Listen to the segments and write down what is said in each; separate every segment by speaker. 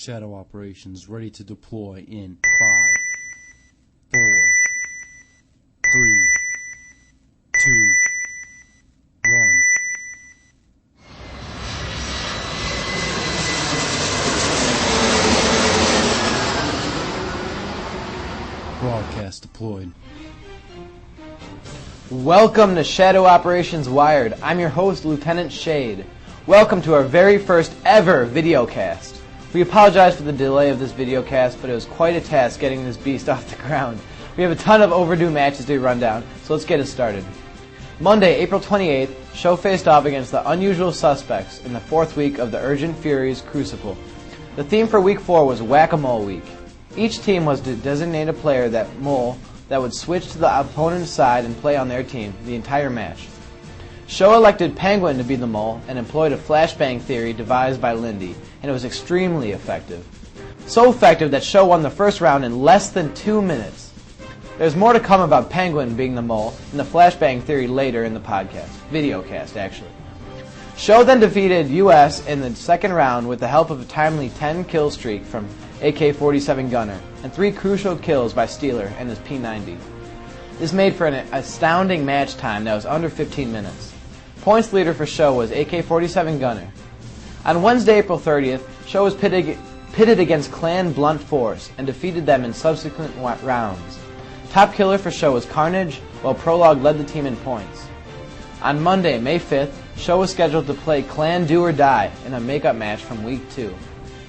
Speaker 1: Shadow operations ready to deploy in 5, 4, 3, 2, 1. Broadcast deployed.
Speaker 2: Welcome to Shadow Operations Wired. I'm your host, Lieutenant Shade. Welcome to our very first ever videocast. We apologize for the delay of this videocast, but it was quite a task getting this beast off the ground. We have a ton of overdue matches to run down, so let's get it started. Monday, April 28th, SHO faced off against the unusual suspects in the fourth week of the Urgent Furies Crucible. The theme for week 4 was Whack-A-Mole Week. Each team was to designate a player that would switch to the opponent's side and play on their team the entire match. SHO elected Penguin to be the mole and employed a flashbang theory devised by Lindy, and it was extremely effective. So effective that SHO won the first round in less than 2 minutes. There's more to come about Penguin being the mole and the flashbang theory later in the videocast actually. SHO then defeated US in the second round with the help of a timely 10-kill streak from AK-47 Gunner and 3 crucial kills by Steeler and his P90. This made for an astounding match time that was under 15 minutes. Points leader for SHO was AK-47 Gunner. On Wednesday, April 30th, SHO was pitted against Clan Blunt Force and defeated them in subsequent rounds. Top killer for SHO was Carnage, while Prologue led the team in points. On Monday, May 5th, SHO was scheduled to play Clan Do or Die in a makeup match from week 2.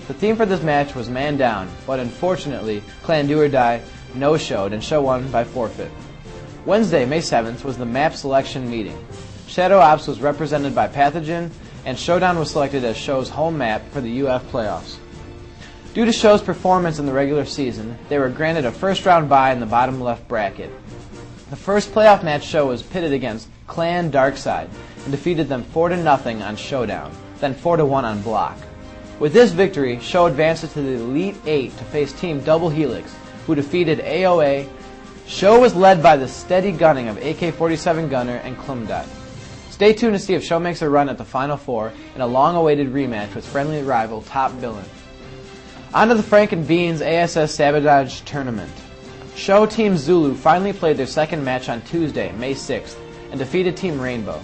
Speaker 2: The theme for this match was Man Down, but unfortunately, Clan Do or Die no-showed and SHO won by forfeit. Wednesday, May 7th, was the map selection meeting. Shadow Ops was represented by Pathogen, and Showdown was selected as SHO's home map for the UF playoffs. Due to SHO's performance in the regular season, they were granted a first-round bye in the bottom left bracket. The first playoff match SHO was pitted against Clan Darkside and defeated them 4-0 on Showdown, then 4-1 on Block. With this victory, SHO advanced to the Elite 8 to face Team Double Helix, who defeated AOA. SHO was led by the steady gunning of AK-47 Gunner and Klumdot. Stay tuned to see if SHO makes a run at the Final Four in a long-awaited rematch with friendly rival Top Villain. On to the Frank and Beans ASS Sabotage Tournament. SHO Team Zulu finally played their second match on Tuesday, May 6th, and defeated Team Rainbow.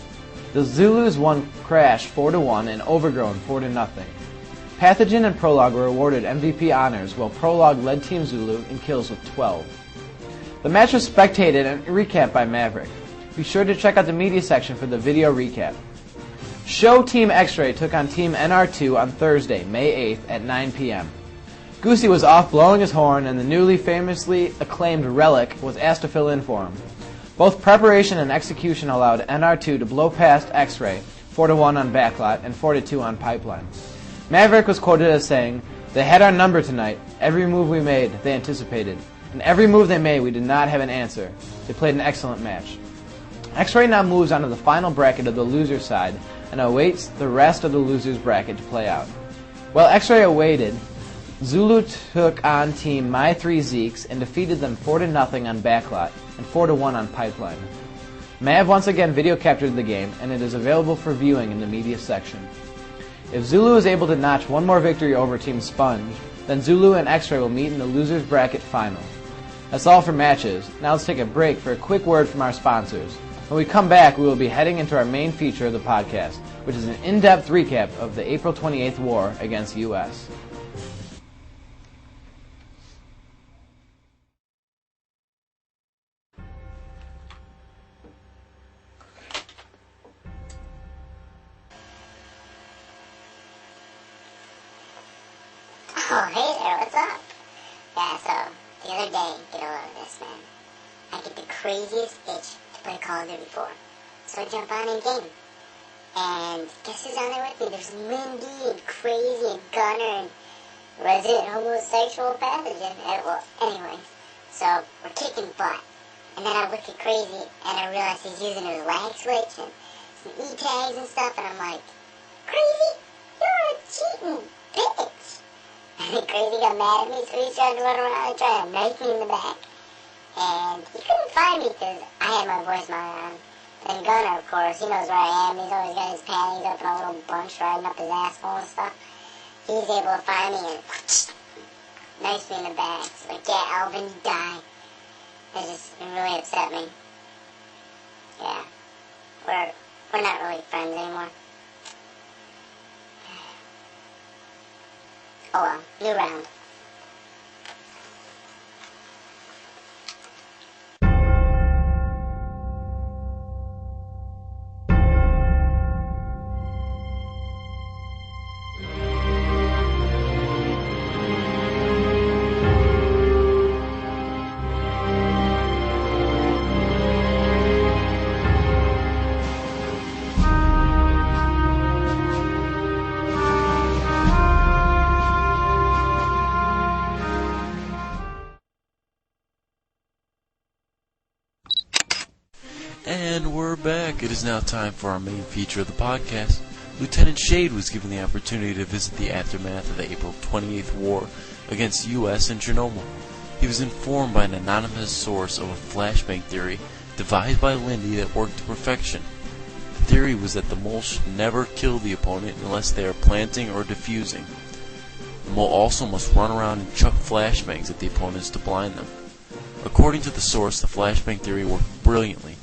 Speaker 2: The Zulus won Crash 4-1 and Overgrown 4-0. Pathogen and Prologue were awarded MVP honors, while Prologue led Team Zulu in kills with 12. The match was spectated and recapped by Maverick. Be sure to check out the media section for the video recap. SHO Team X-Ray took on Team NR2 on Thursday, May 8th at 9 p.m. Goosey was off blowing his horn, and the newly famously acclaimed Relic was asked to fill in for him. Both preparation and execution allowed NR2 to blow past X-Ray 4-1 on Backlot and 4-2 on Pipeline. Maverick was quoted as saying, "They had our number tonight. Every move we made, they anticipated. And every move they made, we did not have an answer. They played an excellent match." X-Ray now moves on to the final bracket of the loser side and awaits the rest of the losers bracket to play out. While X-Ray awaited, Zulu took on Team My 3 Zeeks and defeated them 4-0 on Backlot and 4-1 on Pipeline. Mav once again video captured the game, and it is available for viewing in the media section. If Zulu is able to notch one more victory over Team Sponge, then Zulu and X-Ray will meet in the losers bracket final. That's all for matches. Now let's take a break for a quick word from our sponsors. When we come back, we will be heading into our main feature of the podcast, which is an in-depth recap of the April 28th war against US.
Speaker 3: Oh, hey there, what's up? Yeah, so, the other day, get a load of this, man. I get the craziest itch to play Call of Duty 4. So I jump on in game. And guess who's on there with me? There's Lindy and Crazy and Gunner and Resident Homosexual Pathogen. Well, anyway, so we're kicking butt. And then I look at Crazy and I realize he's using his lag switch and some E-tags and stuff. And I'm like, Crazy, you're a cheating bitch. And Crazy got mad at me, so he started to run around and try to knife me in the back. And he couldn't find me because I had my voicemail on. And Gunner, of course, he knows where I am. He's always got his panties up in a little bunch riding up his asshole and stuff. he's able to find me and knife me in the back. So like, yeah, Alvin, you die. It really upset me. Yeah. We're not really friends anymore. Oh well, new round.
Speaker 1: And we're back. It is now time for our main feature of the podcast. Lieutenant Shade was given the opportunity to visit the aftermath of the April 28th war against the U.S. in Chernobyl. He was informed by an anonymous source of a flashbang theory devised by Lindy that worked to perfection. The theory was that the mole should never kill the opponent unless they are planting or defusing. The mole also must run around and chuck flashbangs at the opponents to blind them. According to the source, the flashbang theory worked brilliantly.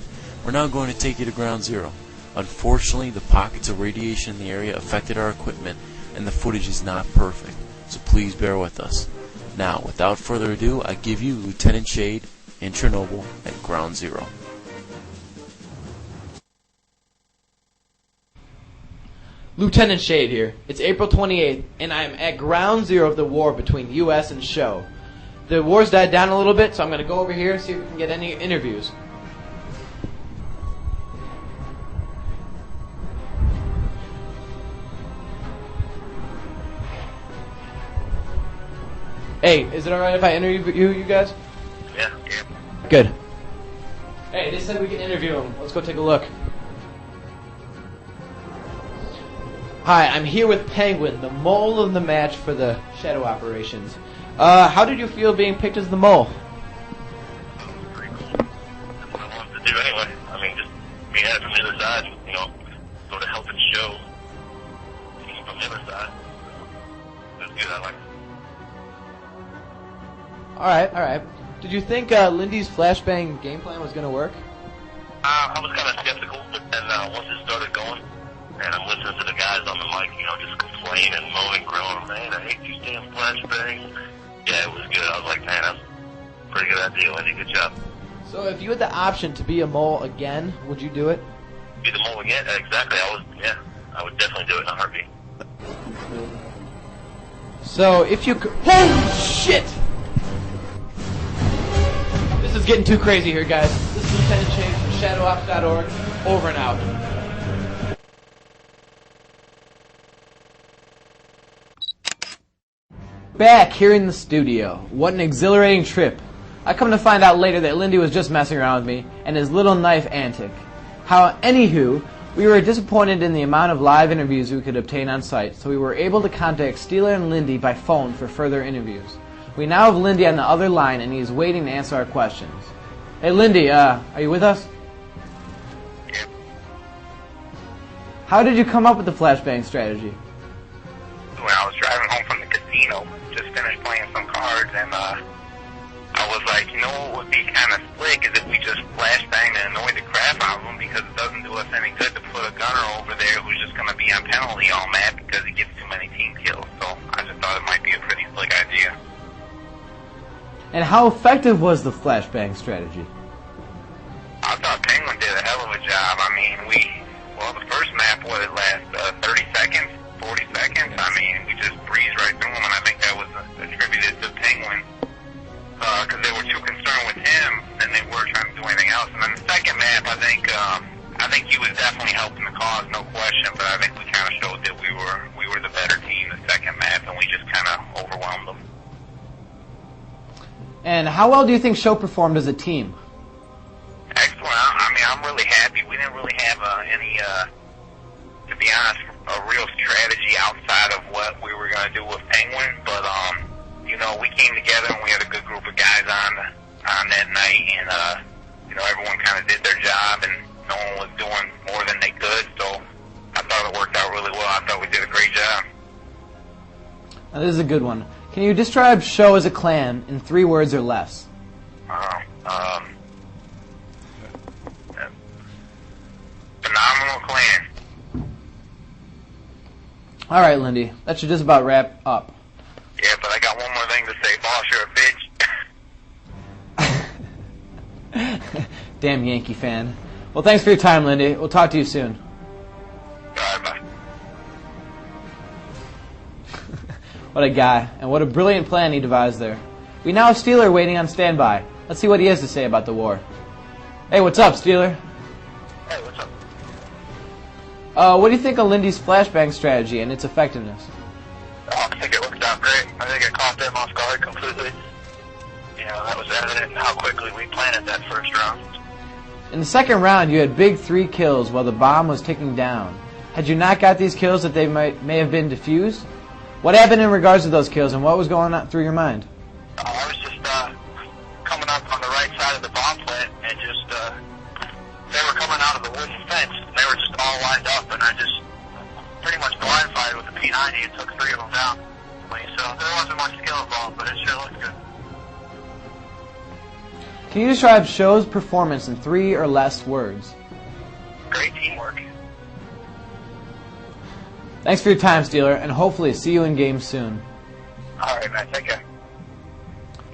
Speaker 1: We're now going to take you to ground zero. Unfortunately, the pockets of radiation in the area affected our equipment, and the footage is not perfect, so please bear with us. Now, without further ado, I give you Lieutenant Shade in Chernobyl at ground zero.
Speaker 2: Lieutenant Shade here. It's April 28th, and I'm at ground zero of the war between U.S. and SHO. The war's died down a little bit, so I'm going to go over here and see if we can get any interviews. Hey, is it alright if I interview you guys?
Speaker 4: Yeah.
Speaker 2: Good. Hey, they said we can interview him. Let's go take a look. Hi, I'm here with Penguin, the mole of the match for the shadow operations. How did you feel being picked as the mole?
Speaker 4: Pretty cool. That's what I wanted to do anyway. I mean, just being at it from the other side, sort of help it show from the other side. It was good. I liked it.
Speaker 2: Alright. Did you think Lindy's flashbang game plan was going to work?
Speaker 4: I was kind of skeptical, but then once it started going, and I'm listening to the guys on the mic, just complaining and moaning, groaning, man, I hate these damn flashbangs. Yeah, it was good. I was like, man, that's a pretty good idea, Lindy. Good job.
Speaker 2: So if you had the option to be a mole again, would you do it?
Speaker 4: Be the mole again? Exactly. I would definitely do it in a heartbeat.
Speaker 2: So if you could... Holy shit! This is getting too crazy here, guys. This is Lieutenant Shade from ShadowOps.org. Over and out. Back here in the studio. What an exhilarating trip. I come to find out later that Lindy was just messing around with me and his little knife antic. Anywho, we were disappointed in the amount of live interviews we could obtain on site, so we were able to contact Steeler and Lindy by phone for further interviews. We now have Lindy on the other line, and he is waiting to answer our questions. Hey, Lindy, are you with us?
Speaker 4: Yeah.
Speaker 2: How did you come up with the flashbang strategy?
Speaker 4: When I was driving home from the casino, just finished playing some cards, and I was like, what would be kind of slick is if we just flashbang and annoy the crap out of him, because it doesn't do us any good to put a gunner over there who's just going to be on penalty all mad because he gets too many team kills. So I just thought it might be a pretty slick idea.
Speaker 2: And how effective was the flashbang strategy?
Speaker 4: I thought Penguin did a hell of a job. I mean, the first map, it last 30 seconds, 40 seconds? I mean, we just breezed right through them, and I think that was attributed to Penguin, because they were too concerned with him than they were trying to do anything else. And then the second map, I think he was definitely helping the cause, no question, but I think we kind of showed that we were the better team the second map, and we just kind of overwhelmed them.
Speaker 2: And how well do you think SHO performed as a team?
Speaker 4: Excellent. I mean, I'm really happy. We didn't really have any, to be honest, a real strategy outside of what we were going to do with Penguin. But, we came together and we had a good group of guys on that night. And, everyone kind of did their job and no one was doing more than they could. So I thought it worked out really well. I thought we did a great job.
Speaker 2: Now, this is a good one. Can you describe SHO as a clan in 3 words or less?
Speaker 4: Phenomenal clan.
Speaker 2: All right, Lindy. That should just about wrap up.
Speaker 4: Yeah, but I got one more thing to say. Boss, you're a bitch.
Speaker 2: Damn Yankee fan. Well, thanks for your time, Lindy. We'll talk to you soon.
Speaker 4: Bye.
Speaker 2: What a guy, and what a brilliant plan he devised there. We now have Steeler waiting on standby. Let's see what he has to say about the war. Hey, what's up, Steeler?
Speaker 4: Hey, what's up?
Speaker 2: What do you think of Lindy's flashbang strategy and its effectiveness?
Speaker 4: I think it worked out great. I think it caught them off guard completely. You know, that was evident in how quickly we planted that first round.
Speaker 2: In the second round, you had big 3 kills while the bomb was ticking down. Had you not got these kills, that they may have been defused? What happened in regards to those kills, and what was going on through your mind?
Speaker 4: I was just coming up on the right side of the bomb plant, and just they were coming out of the wooden fence. They were just all lined up, and I just pretty much blindsided with the P90 and took 3 of them down. So there wasn't much skill involved, but it sure looked good.
Speaker 2: Can you describe SHO's performance in 3 or less words?
Speaker 4: Great teamwork.
Speaker 2: Thanks for your time, Steeler, and hopefully see you in games soon.
Speaker 4: All right, man. Take care.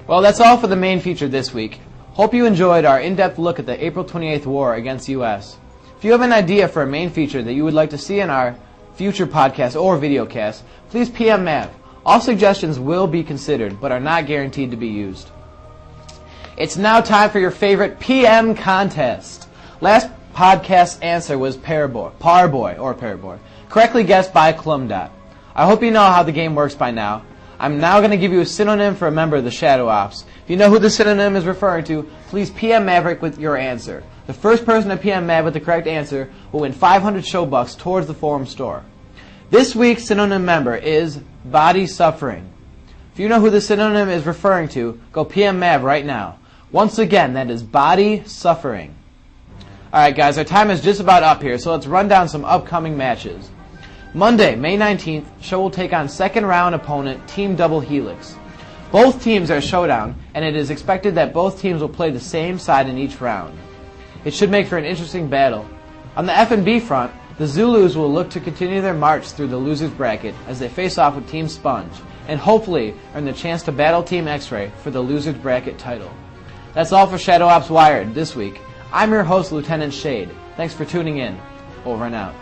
Speaker 2: Well, that's all for the main feature this week. Hope you enjoyed our in-depth look at the April 28th war against the U.S. If you have an idea for a main feature that you would like to see in our future podcast or videocast, please PM Mav. All suggestions will be considered, but are not guaranteed to be used. It's now time for your favorite PM contest. Last podcast's answer was Parboy. Correctly guessed by Clumdot. I hope you know how the game works by now. I'm now going to give you a synonym for a member of the Shadow Ops. If you know who the synonym is referring to, please PM Maverick with your answer. The first person to PM Mav with the correct answer will win 500 SHO bucks towards the forum store. This week's synonym member is Body Suffering. If you know who the synonym is referring to, go PM Mav right now. Once again, that is Body Suffering. Alright guys, our time is just about up here, so let's run down some upcoming matches. Monday, May 19th, SHO will take on second round opponent Team Double Helix. Both teams are showdown, and it is expected that both teams will play the same side in each round. It should make for an interesting battle. On the F&B front, the Zulus will look to continue their march through the losers bracket as they face off with Team Sponge, and hopefully earn the chance to battle Team X-Ray for the losers bracket title. That's all for Shadow Ops Wired this week. I'm your host, Lieutenant Shade. Thanks for tuning in. Over and out.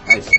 Speaker 2: Nice.